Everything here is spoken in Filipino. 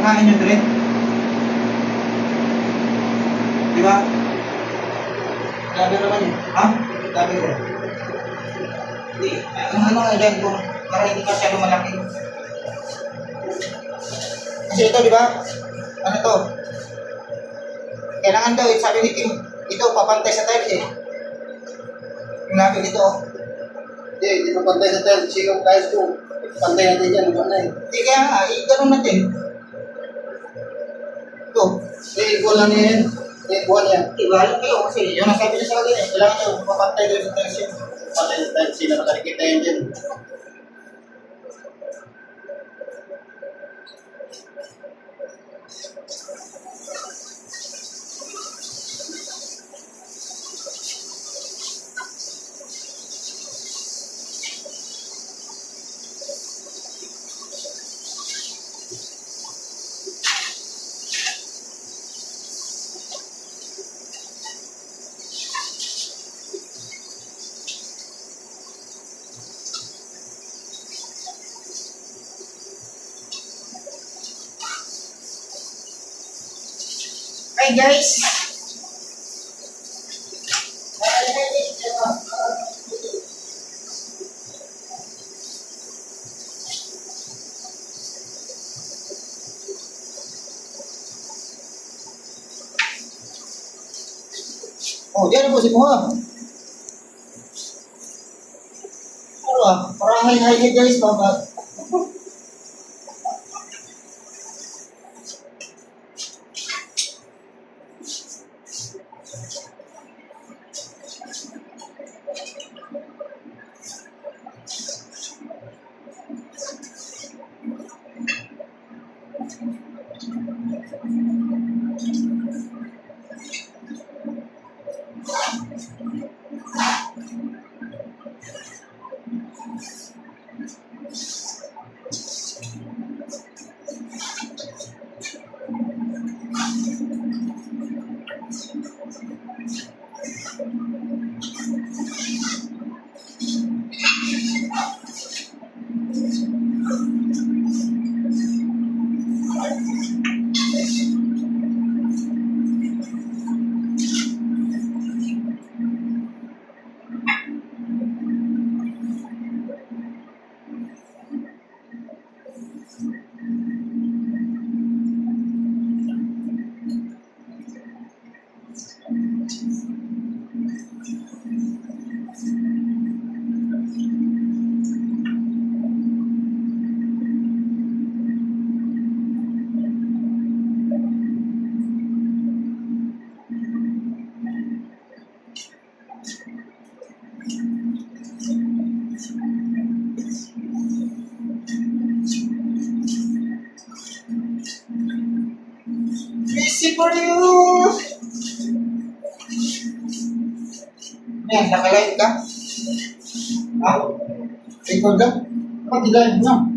Kamain nyo direct. Di ba? Gabi naman yun. Ha? Gabi ko. Hindi. Ano nga dyan kung para hindi masyado malaki. Kasi ito, di ba? Ano to? Kailangan daw, sabi ni Tim, ito papantay sa tiles eh. Yung labi dito. Hindi, hindi pa pantay sa tiles. Kasi yung tiles ko, pantay natin yan. Ano na eh. Hindi kaya nga, ganun natin. Ito. Equal lang yan. Equal yan. Diba? Alam kayo kasi yung nasabi niya sa akin eh, kailangan nyo papantay doon sa tiles yun. Pantay sa tiles. Sila nakalikit na yan dyan. Hi guys! Oh, diyan po si Muha. Ano ah, parang hi guys, baba. Easy for you! Yan, nakalive ka? Ha? Record lang? Bakit live na?